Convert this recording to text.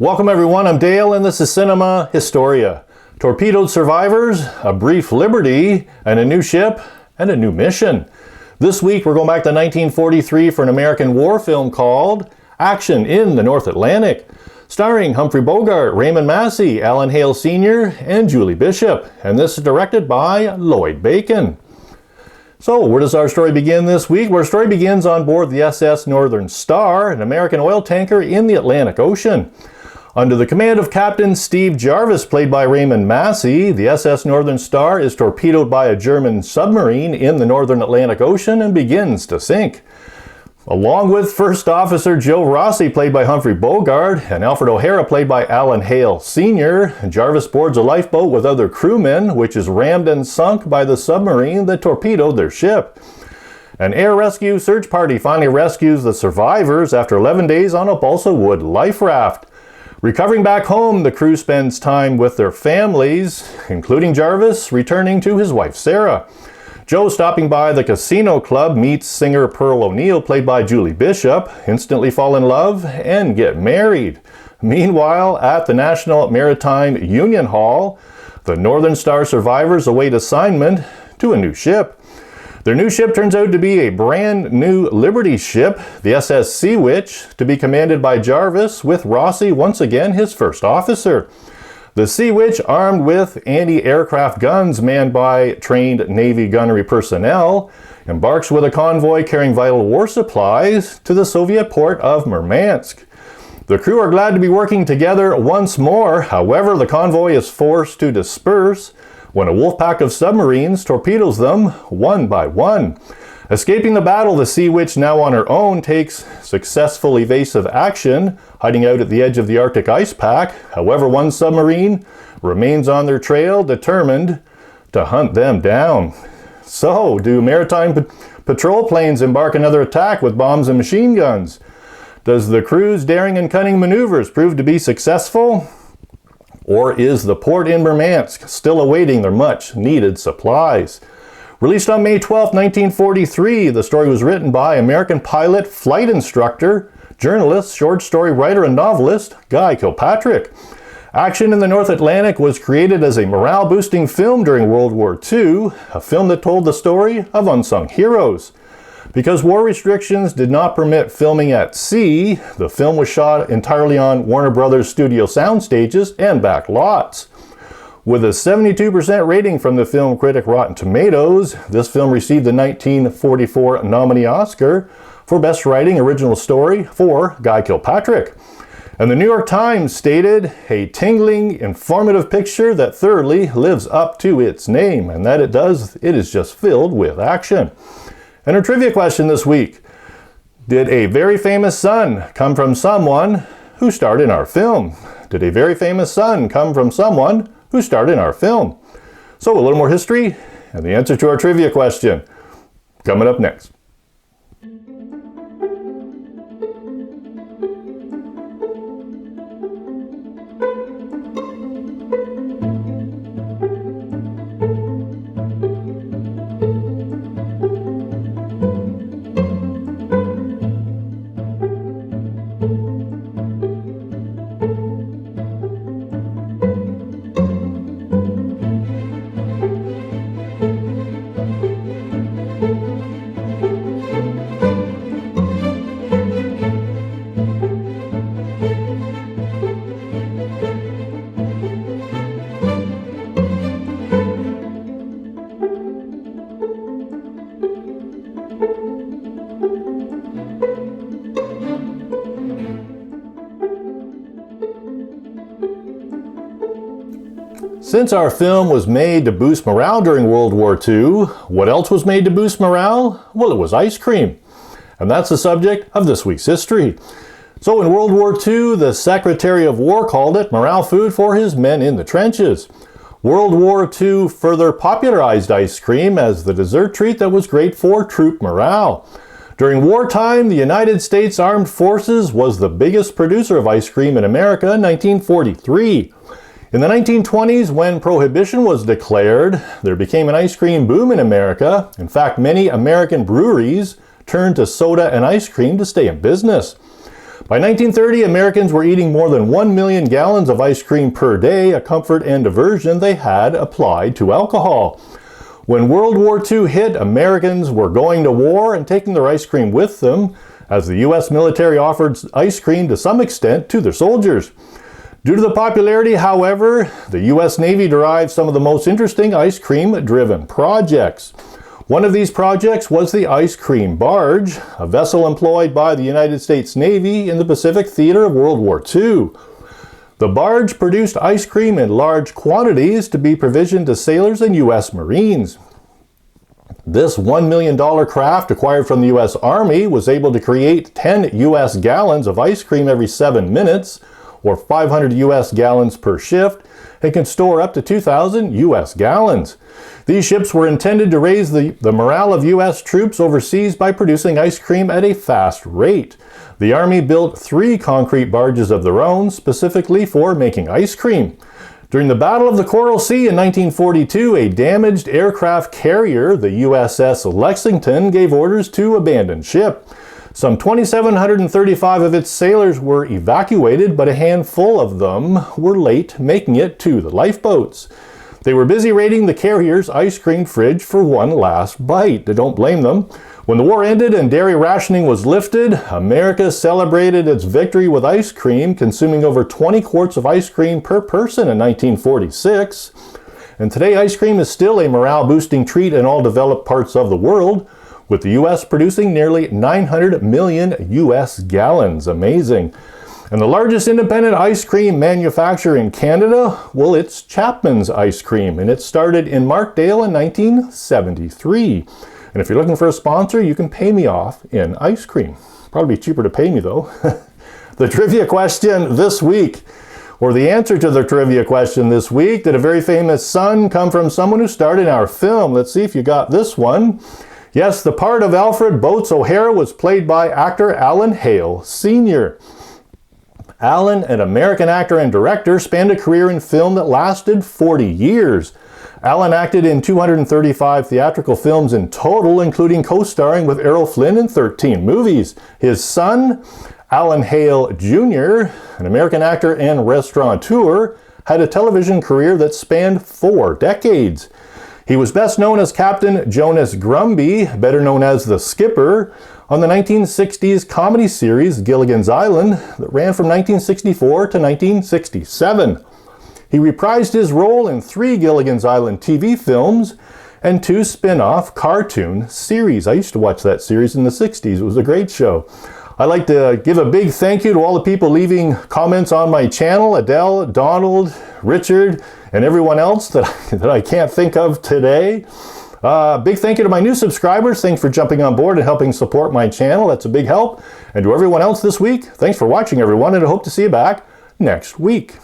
Welcome everyone, I'm Dale and this is Cinema Historia. Torpedoed survivors, a brief liberty, and a new ship, and a new mission. This week we're going back to 1943 for an American war film called Action in the North Atlantic, starring Humphrey Bogart, Raymond Massey, Alan Hale Sr., and Julie Bishop, and this is directed by Lloyd Bacon. So, where does our story begin this week? Our story begins on board the SS Northern Star, an American oil tanker in the Atlantic Ocean. Under the command of Captain Steve Jarvis, played by Raymond Massey, the SS Northern Star is torpedoed by a German submarine in the Northern Atlantic Ocean and begins to sink. Along with First Officer Joe Rossi, played by Humphrey Bogart, and Alfred O'Hara, played by Alan Hale Sr., Jarvis boards a lifeboat with other crewmen, which is rammed and sunk by the submarine that torpedoed their ship. An air rescue search party finally rescues the survivors after 11 days on a balsa wood life raft. Recovering back home, the crew spends time with their families, including Jarvis returning to his wife Sarah. Joe, stopping by the casino club, meets singer Pearl O'Neill, played by Julie Bishop, instantly fall in love and get married. Meanwhile, at the National Maritime Union Hall, the Northern Star survivors await assignment to a new ship. Their new ship turns out to be a brand new Liberty ship, the SS Sea Witch, to be commanded by Jarvis, with Rossi once again his first officer. The Sea Witch, armed with anti-aircraft guns manned by trained Navy gunnery personnel, embarks with a convoy carrying vital war supplies to the Soviet port of Murmansk. The crew are glad to be working together once more. However, the convoy is forced to disperse when a wolf pack of submarines torpedoes them one by one. Escaping the battle, the Sea Witch, now on her own, takes successful evasive action, hiding out at the edge of the Arctic ice pack. However, one submarine remains on their trail, determined to hunt them down. So, do maritime patrol planes embark another attack with bombs and machine guns? Does the crew's daring and cunning maneuvers prove to be successful? Or is the port in Murmansk still awaiting their much-needed supplies? Released on May 12, 1943, the story was written by American pilot, flight instructor, journalist, short story writer, and novelist Guy Kilpatrick. Action in the North Atlantic was created as a morale-boosting film during World War II, a film that told the story of unsung heroes. Because war restrictions did not permit filming at sea, the film was shot entirely on Warner Brothers studio sound stages and back lots. With a 72% rating from the film critic Rotten Tomatoes, this film received the 1944 nominee Oscar for Best Writing Original Story for Guy Kilpatrick. And the New York Times stated, "A tingling, informative picture that thoroughly lives up to its name," and that it does. It is just filled with action. And our trivia question this week: did a very famous son come from someone who starred in our film? Did a very famous son come from someone who starred in our film? So, a little more history and the answer to our trivia question coming up next. Since our film was made to boost morale during World War II, what else was made to boost morale? Well, it was ice cream. And that's the subject of this week's history. So in World War II, the Secretary of War called it morale food for his men in the trenches. World War II further popularized ice cream as the dessert treat that was great for troop morale. During wartime, the United States Armed Forces was the biggest producer of ice cream in America in 1943. In the 1920s, when Prohibition was declared, there became an ice cream boom in America. In fact, many American breweries turned to soda and ice cream to stay in business. By 1930, Americans were eating more than 1 million gallons of ice cream per day, a comfort and diversion they had applied to alcohol. When World War II hit, Americans were going to war and taking their ice cream with them, as the U.S. military offered ice cream to some extent to their soldiers. Due to the popularity, however, the U.S. Navy derived some of the most interesting ice cream-driven projects. One of these projects was the ice cream barge, a vessel employed by the United States Navy in the Pacific theater of World War II. The barge produced ice cream in large quantities to be provisioned to sailors and U.S. Marines. This $1 million craft, acquired from the U.S. Army, was able to create 10 U.S. gallons of ice cream every 7 minutes, or 500 U.S. gallons per shift, and can store up to 2,000 U.S. gallons. These ships were intended to raise the morale of U.S. troops overseas by producing ice cream at a fast rate. The Army built 3 concrete barges of their own, specifically for making ice cream. During the Battle of the Coral Sea in 1942, a damaged aircraft carrier, the USS Lexington, gave orders to abandon ship. Some 2,735 of its sailors were evacuated, but a handful of them were late making it to the lifeboats. They were busy raiding the carrier's ice cream fridge for one last bite. I don't blame them. When the war ended and dairy rationing was lifted, America celebrated its victory with ice cream, consuming over 20 quarts of ice cream per person in 1946. And today, ice cream is still a morale-boosting treat in all developed parts of the world, with the U.S. producing nearly 900 million U.S. gallons. Amazing. And the largest independent ice cream manufacturer in Canada, well, it's Chapman's Ice Cream, and it started in Markdale in 1973. And if you're looking for a sponsor, you can pay me off in ice cream. Probably cheaper to pay me, though. The trivia question this week, or the answer to the trivia question this week: did a very famous son come from someone who starred in our film? Let's see if you got this one. Yes, the part of Alfred Boats O'Hara was played by actor Alan Hale Sr. Alan, an American actor and director, spanned a career in film that lasted 40 years. Alan acted in 235 theatrical films in total, including co-starring with Errol Flynn in 13 movies. His son, Alan Hale Jr., an American actor and restaurateur, had a television career that spanned 4 decades. He was best known as Captain Jonas Grumby, better known as the Skipper, on the 1960s comedy series Gilligan's Island that ran from 1964 to 1967. He reprised his role in 3 Gilligan's Island TV films and 2 spin-off cartoon series. I used to watch that series in the 60s. It was a great show. I'd like to give a big thank you to all the people leaving comments on my channel: Adele, Donald, Richard, and everyone else that I can't think of today. Big thank you to my new subscribers. Thanks for jumping on board and helping support my channel. That's a big help. And to everyone else this week, thanks for watching, everyone, and I hope to see you back next week.